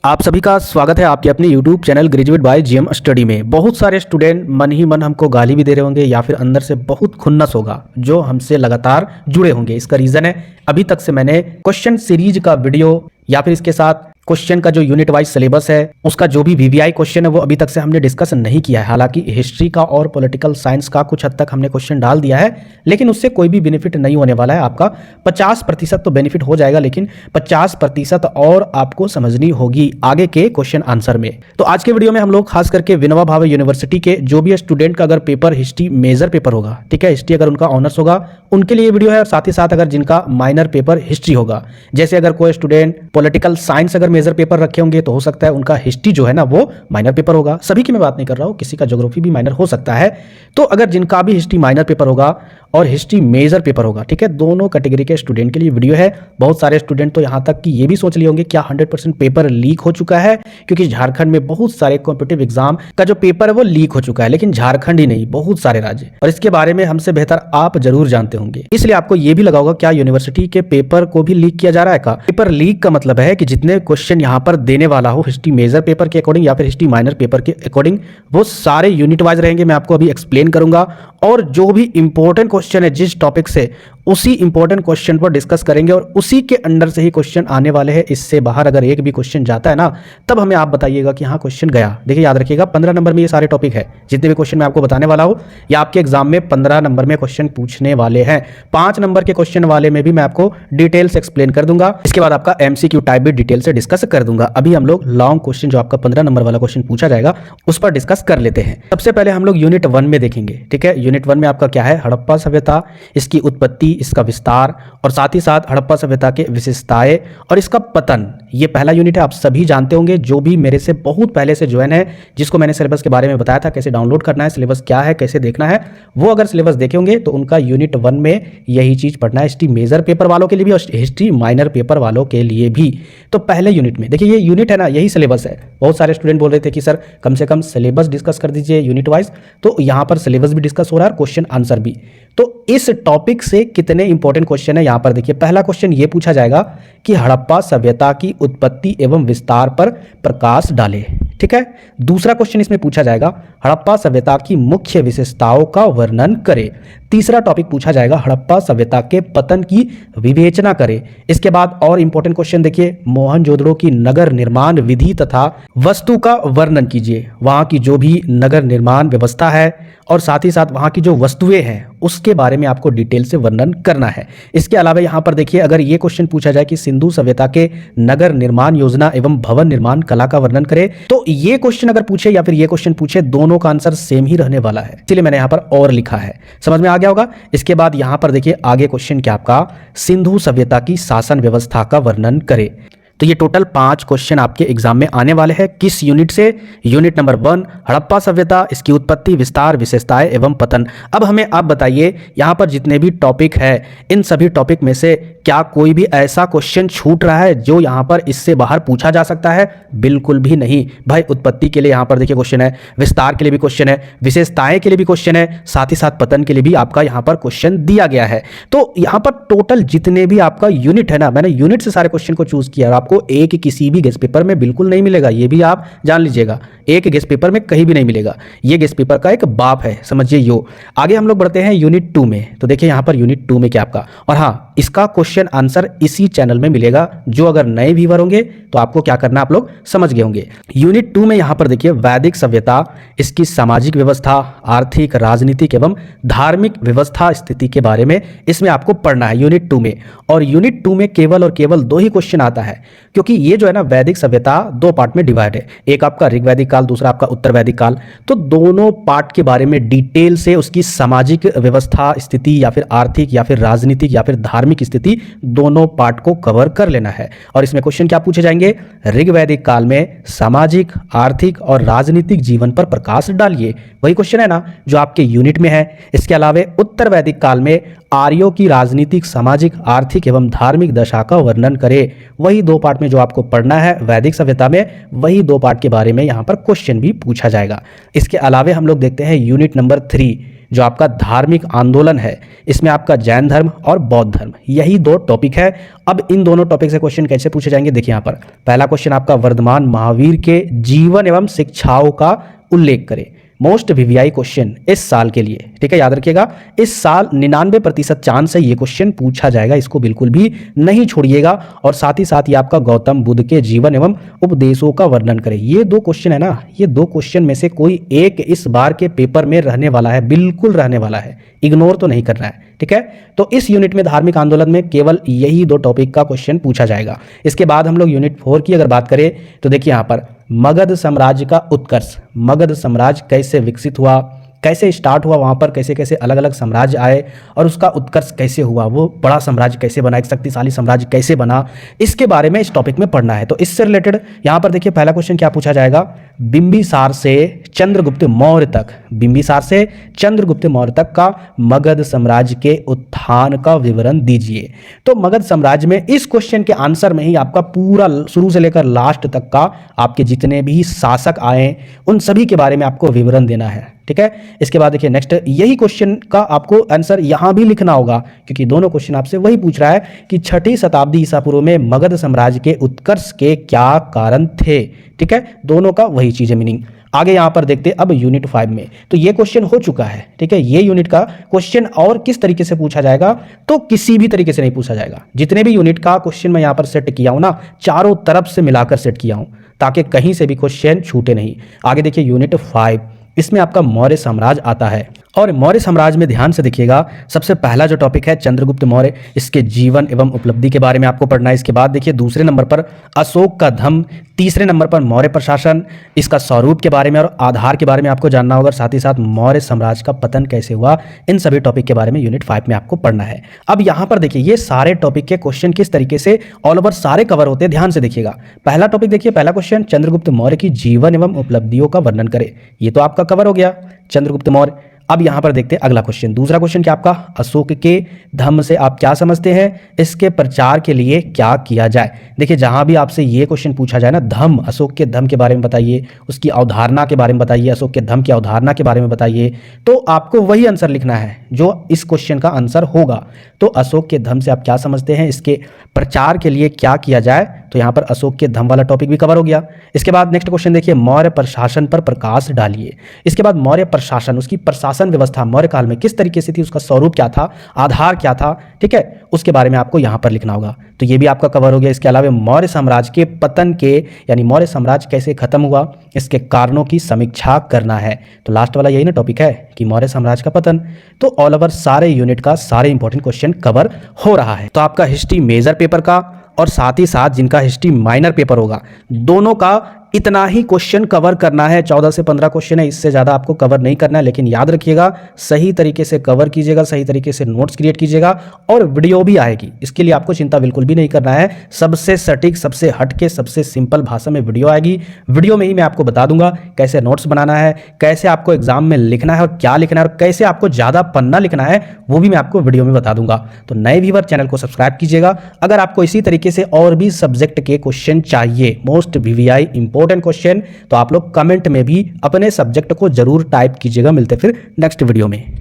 आप सभी का स्वागत है आपके अपने YouTube channel Graduate by GM Study में। बहुत सारे स्टूडेंट मन ही मन हमको गाली भी दे रहे होंगे या फिर अंदर से बहुत खुन्नस होगा जो हमसे लगातार जुड़े होंगे। इसका रीज़न है अभी तक से मैंने क्वेश्चन सीरीज का वीडियो या फिर इसके साथ क्वेश्चन का जो यूनिट वाइज सिलेबस है उसका जो भी वीवीआई क्वेश्चन है वो अभी तक से हमने डिस्कस नहीं किया है। हालांकि हिस्ट्री का और पॉलिटिकल साइंस का कुछ हद तक हमने क्वेश्चन डाल दिया है, लेकिन उससे कोई भी बेनिफिट नहीं होने वाला है। आपका 50% तो बेनिफिट हो जाएगा, लेकिन 50% और आपको समझनी होगी आगे के क्वेश्चन आंसर में। तो आज के वीडियो में हम लोग खास करके विनोबा भावे यूनिवर्सिटी के जो भी स्टूडेंट का अगर पेपर हिस्ट्री मेजर पेपर होगा, ठीक है, हिस्ट्री अगर उनका ऑनर्स होगा उनके लिए वीडियो है, और साथ ही साथ अगर जिनका माइनर पेपर हिस्ट्री होगा, जैसे अगर कोई स्टूडेंट पॉलिटिकल साइंस अगर मेजर पेपर रखे होंगे तो हो सकता है उनका हिस्ट्री जो है ना वो माइनर पेपर होगा। सभी की मैं बात नहीं कर रहा हूं, किसी का ज्योग्राफी भी माइनर हो सकता है। तो अगर जिनका भी हिस्ट्री माइनर पेपर होगा और हिस्ट्री मेजर पेपर होगा, ठीक है, दोनों कैटेगरी के स्टूडेंट के लिए वीडियो है। बहुत सारे स्टूडेंट तो यहां तक कि ये भी सोच लिए होंगे क्या 100% पेपर लीक हो चुका है, क्योंकि झारखंड में बहुत सारे कॉम्पिटिटिव एग्जाम का जो पेपर है वो लीक हो चुका है, लेकिन झारखंड ही नहीं बहुत सारे राज्य, और इसके बारे में हमसे बेहतर आप जरूर जानते होंगे। इसलिए आपको ये भी लगा होगा क्या यूनिवर्सिटी के पेपर को भी लीक किया जा रहा है का। पेपर लीक का मतलब है कि जितने क्वेश्चन यहाँ पर देने वाला हो हिस्ट्री मेजर पेपर के अकॉर्डिंग या फिर हिस्ट्री माइनर पेपर के अकॉर्डिंग, वो सारे यूनिट वाइज रहेंगे। मैं आपको अभी एक्सप्लेन करूंगा, और जो भी इंपॉर्टेंट क्वेश्चन है जिस टॉपिक से, उसी इंपॉर्टेंट क्वेश्चन पर डिस्कस करेंगे और उसी के अंडर से ही क्वेश्चन आने वाले हैं। इससे बाहर अगर एक भी क्वेश्चन जाता है ना, तब हमें आप बताइएगा कि हाँ क्वेश्चन गया। देखिए याद रखिएगा 15 नंबर में ये सारे टॉपिक है, जितने भी क्वेश्चन मैं आपको बताने वाला हूँ या आपके एग्जाम में 15 नंबर में क्वेश्चन पूछने वाले हैं। 5 नंबर के क्वेश्चन वाले में भी मैं आपको डिटेल से एक्सप्लेन कर दूंगा। इसके बाद आपका एमसीक्यू टाइप भी डिटेल से डिस्कस कर दूंगा। अभी हम लोग लॉन्ग क्वेश्चन जो आपका 15 नंबर वाला क्वेश्चन पूछा जाएगा उस पर डिस्कस कर लेते हैं। सबसे पहले हम लोग यूनिट 1 में देखेंगे, ठीक है। यूनिट 1 में आपका क्या है, हड़प्पा सभ्यता, इसकी उत्पत्ति, इसका विस्तार, और साथ ही साथ हड़प्पा सभ्यता के विशेषताएं और इसका पतन। ये पहला यूनिट है, आप सभी जानते होंगे जो भी मेरे से बहुत पहले से ज्वाइन है, जिसको मैंने सिलेबस के बारे में बताया था, कैसे डाउनलोड करना है, सिलेबस क्या है, कैसे देखना है, वो अगर सिलेबस देखे होंगे तो उनका यूनिट 1 में यही चीज पढ़ना है। हिस्ट्री मेजर पेपर वालों के लिए भी और हिस्ट्री माइनर पेपर वालों के लिए भी। तो पहले यूनिट में देखिए, ये यूनिट है ना, यही सिलेबस है। बहुत सारे स्टूडेंट बोल रहे थे कि सर कम से कम सिलेबस डिस्कस कर दीजिए यूनिट वाइज, तो यहाँ पर सिलेबस भी डिस्कस हो रहा है और क्वेश्चन आंसर भी। तो इस टॉपिक से कितने इंपॉर्टेंट क्वेश्चन है यहाँ पर देखिए। पहला क्वेश्चन ये पूछा जाएगा कि हड़प्पा सभ्यता की उत्पत्ति एवं विस्तार पर प्रकाश डाले, ठीक है। दूसरा क्वेश्चन इसमें पूछा जाएगा हड़प्पा सभ्यता की मुख्य विशेषताओं का वर्णन करे। तीसरा टॉपिक पूछा जाएगा हड़प्पा सभ्यता के पतन की विवेचना करे। इसके बाद और इंपॉर्टेंट क्वेश्चन देखिए, मोहनजोदड़ो की नगर निर्माण विधि तथा वस्तु का वर्णन कीजिए। वहां की जो भी नगर निर्माण व्यवस्था है और साथ ही साथ वहां की जो वस्तुएं हैं उसके बारे में आपको डिटेल से वर्णन करना है। इसके अलावा यहाँ पर देखिए, अगर ये क्वेश्चन पूछा जाए कि सिंधु सभ्यता के नगर निर्माण योजना एवं भवन निर्माण कला का वर्णन करे, तो ये क्वेश्चन अगर पूछे या फिर ये क्वेश्चन पूछे, दोनों का आंसर सेम ही रहने वाला है, इसलिए मैंने यहाँ पर और लिखा है। समझ में आ गया होगा। इसके बाद यहाँ पर देखिए आगे क्वेश्चन क्या आपका, सिंधु सभ्यता की शासन व्यवस्था का वर्णन करे। तो ये टोटल 5 क्वेश्चन आपके एग्जाम में आने वाले हैं। किस यूनिट से? यूनिट नंबर 1 हड़प्पा सभ्यता, इसकी उत्पत्ति, विस्तार, विशेषताएं एवं पतन। अब हमें आप बताइए यहाँ पर जितने भी टॉपिक है, इन सभी टॉपिक में से क्या कोई भी ऐसा क्वेश्चन छूट रहा है जो यहाँ पर इससे बाहर पूछा जा सकता है? बिल्कुल भी नहीं भाई। उत्पत्ति के लिए यहाँ पर देखिए क्वेश्चन है, विस्तार के लिए भी क्वेश्चन है, विशेषताएं के लिए भी क्वेश्चन है, साथ ही साथ पतन के लिए भी आपका यहाँ पर क्वेश्चन दिया गया है। तो यहाँ पर टोटल जितने भी आपका यूनिट है ना, मैंने यूनिट से सारे क्वेश्चन को चूज किया, आपको एक किसी भी गेस्ट पेपर में बिल्कुल नहीं मिलेगा, ये भी आप जान लीजिएगा। एक गेस्ट पेपर में कहीं भी नहीं मिलेगा, ये गेस्ट पेपर का एक बाप है, समझिए यो। आगे हम लोग बढ़ते हैं यूनिट 2 में। तो देखिए यहाँ पर यूनिट 2 में क्या आपका, और हाँ इसका क्वेश्चन आंसर इसी चैनल में मिलेगा। जो अगर नए व्यूअर होंगे तो आपको क्या करना, आप लोग समझ गए होंगे। यूनिट 2 में यहाँ पर देखिए वैदिक सभ्यता, इसकी सामाजिक व्यवस्था, आर्थिक, राजनीतिक एवं धार्मिक व्यवस्था स्थिति के बारे में इसमें आपको पढ़ना है यूनिट 2 में। और यूनिट 2 में केवल और केवल 2 ही क्वेश्चन आता है, क्योंकि ये जो है ना वैदिक सभ्यता 2 पार्ट में डिवाइड है, एक आपका ऋग वैदिक काल, दूसरा आपका उत्तर वैदिक काल। तो दोनों पार्ट के बारे में डिटेल से उसकी सामाजिक व्यवस्था स्थिति या फिर आर्थिक या फिर राजनीतिक या फिर धार्मिक स्थिति, दोनों पार्ट को कवर कर लेना है। और इसमें क्वेश्चन क्या पूछे जाएंगे, ऋग वैदिक काल में सामाजिक, आर्थिक और राजनीतिक जीवन पर प्रकाश डालिए। वही क्वेश्चन है ना जो आपके यूनिट में है। इसके अलावा उत्तर वैदिक काल में आर्यों की राजनीतिक, सामाजिक, आर्थिक एवं धार्मिक दशा का वर्णन करे। वही 2 पार्ट में जो आपको पढ़ना है वैदिक सभ्यता में, वही 2 पार्ट के बारे में यहाँ पर क्वेश्चन भी पूछा जाएगा। इसके अलावा हम लोग देखते हैं यूनिट नंबर 3 जो आपका धार्मिक आंदोलन है, इसमें आपका जैन धर्म और बौद्ध धर्म, यही दो टॉपिक है। अब इन दोनों टॉपिक से क्वेश्चन कैसे पूछे जाएंगे, देखिए यहाँ पर पहला क्वेश्चन आपका वर्धमान महावीर के जीवन एवं शिक्षाओं का उल्लेख करें। मोस्ट वीवीआई क्वेश्चन इस साल के लिए, ठीक है, याद रखिएगा इस साल 99% चांस से ये क्वेश्चन पूछा जाएगा, इसको बिल्कुल भी नहीं छोड़िएगा। और साथ ही साथ ये आपका गौतम बुद्ध के जीवन एवं उपदेशों का वर्णन करें। ये दो क्वेश्चन है ना, ये दो क्वेश्चन में से कोई एक इस बार के पेपर में रहने वाला है, बिल्कुल रहने वाला है, इग्नोर तो नहीं करना है, ठीक है। तो इस यूनिट में धार्मिक आंदोलन में केवल यही दो टॉपिक का क्वेश्चन पूछा जाएगा। इसके बाद हम लोग यूनिट 4 की अगर बात करें तो देखिए यहाँ पर मगध साम्राज्य का उत्कर्ष, मगध साम्राज्य कैसे विकसित हुआ, कैसे स्टार्ट हुआ, वहाँ पर कैसे कैसे अलग अलग साम्राज्य आए और उसका उत्कर्ष कैसे हुआ, वो बड़ा साम्राज्य कैसे बना, एक शक्तिशाली साम्राज्य कैसे बना, इसके बारे में इस टॉपिक में पढ़ना है। तो इससे रिलेटेड यहाँ पर देखिए पहला क्वेश्चन क्या पूछा जाएगा, बिंबिसार से चंद्रगुप्त मौर्य तक, बिंबिसार से चंद्रगुप्त मौर्य तक का मगध साम्राज्य के उत्थान का विवरण दीजिए। तो मगध साम्राज्य में इस क्वेश्चन के आंसर में ही आपका पूरा शुरू से लेकर लास्ट तक का आपके जितने भी शासक आए उन सभी के बारे में आपको विवरण देना है, ठीक है। इसके बाद देखिए नेक्स्ट, यही क्वेश्चन का आपको आंसर यहां भी लिखना होगा क्योंकि दोनों क्वेश्चन आपसे वही पूछ रहा है कि 6ठी शताब्दी ईसा पूर्व में मगध साम्राज्य के उत्कर्ष के क्या कारण थे, ठीक है। दोनों का वही चीज है मीनिंग। आगे यहां पर देखते अब यूनिट 5 में, तो ये क्वेश्चन हो चुका है, ठीक है। ये यूनिट का क्वेश्चन और किस तरीके से पूछा जाएगा, तो किसी भी तरीके से नहीं पूछा जाएगा। जितने भी यूनिट का क्वेश्चन मैं यहां पर सेट किया हूं ना, चारों तरफ से मिलाकर सेट किया हूं ताकि कहीं से भी क्वेश्चन छूटे नहीं। आगे देखिए यूनिट 5, इसमें आपका मौर्य साम्राज्य आता है और मौर्य साम्राज्य में ध्यान से देखिएगा सबसे पहला जो टॉपिक है चंद्रगुप्त मौर्य, इसके जीवन एवं उपलब्धि के बारे में आपको पढ़ना है। इसके बाद देखिए दूसरे नंबर पर अशोक का धम्म, तीसरे नंबर पर मौर्य प्रशासन, इसका स्वरूप के बारे में और आधार के बारे में आपको जानना होगा। साथ ही साथ मौर्य साम्राज्य का पतन कैसे हुआ, इन सभी टॉपिक के बारे में यूनिट 5 में आपको पढ़ना है। अब यहाँ पर देखिए ये सारे टॉपिक के क्वेश्चन किस तरीके से ऑल ओवर सारे कवर होते हैं, ध्यान से देखिएगा। पहला टॉपिक देखिए, पहला क्वेश्चन चंद्रगुप्त मौर्य की जीवन एवं उपलब्धियों का वर्णन करें, ये तो आपका कवर हो गया चंद्रगुप्त मौर्य। अब यहां पर देखते हैं अगला क्वेश्चन, दूसरा क्वेश्चन क्या आपका, अशोक के धम्म से आप क्या समझते हैं, इसके प्रचार के लिए क्या किया जाए। देखिए जहां भी आपसे ये क्वेश्चन पूछा जाए ना, धम्म, अशोक के धम्म के बारे में बताइए, उसकी अवधारणा के बारे में बताइए, अशोक के धम्म की अवधारणा के बारे में बताइए, तो आपको वही आंसर लिखना है जो इस क्वेश्चन का आंसर होगा। तो अशोक के धम्म से आप क्या समझते हैं, इसके प्रचार के लिए क्या किया जाए, तो यहाँ पर अशोक के धम्म वाला टॉपिक भी कवर हो गया। इसके बाद नेक्स्ट क्वेश्चन देखिए, मौर्य प्रशासन पर प्रकाश डालिए। इसके बाद मौर्य प्रशासन, उसकी प्रशासन व्यवस्था मौर्य काल में किस तरीके से थी, उसका स्वरूप क्या था, आधार क्या था, ठीक है, उसके बारे में आपको यहाँ पर लिखना होगा। तो ये भी आपका कवर हो गया। इसके अलावा मौर्य साम्राज्य के पतन के, यानी मौर्य साम्राज्य कैसे खत्म हुआ, इसके कारणों की समीक्षा करना है। तो लास्ट वाला यही ना टॉपिक है कि मौर्य साम्राज्य का पतन। तो ऑल ओवर सारे यूनिट का सारे इंपॉर्टेंट क्वेश्चन कवर हो रहा है। तो आपका हिस्ट्री मेजर पेपर का और साथ ही साथ जिनका हिस्ट्री माइनर पेपर होगा, दोनों का इतना ही क्वेश्चन कवर करना है। 14 से 15 क्वेश्चन है, इससे ज़्यादा आपको कवर नहीं करना है। लेकिन याद रखिएगा सही तरीके से कवर कीजिएगा, सही तरीके से नोट्स क्रिएट कीजिएगा और वीडियो भी आएगी, इसके लिए आपको चिंता बिल्कुल भी नहीं करना है। सबसे सटीक, सबसे हटके, सबसे सिंपल भाषा में वीडियो आएगी। वीडियो में ही मैं आपको बता दूंगा कैसे नोट्स बनाना है, कैसे आपको एग्जाम में लिखना है और क्या लिखना है और कैसे आपको ज़्यादा पन्ना लिखना है, वो भी मैं आपको वीडियो में बता दूंगा। तो नए व्यूअर चैनल को सब्सक्राइब कीजिएगा। अगर आपको इसी तरीके से और भी सब्जेक्ट के क्वेश्चन चाहिए, मोस्ट वीवीआई इंपॉर्टेंट क्वेश्चन, तो आप लोग कमेंट में भी अपने सब्जेक्ट को जरूर टाइप कीजिएगा। मिलते फिर नेक्स्ट वीडियो में।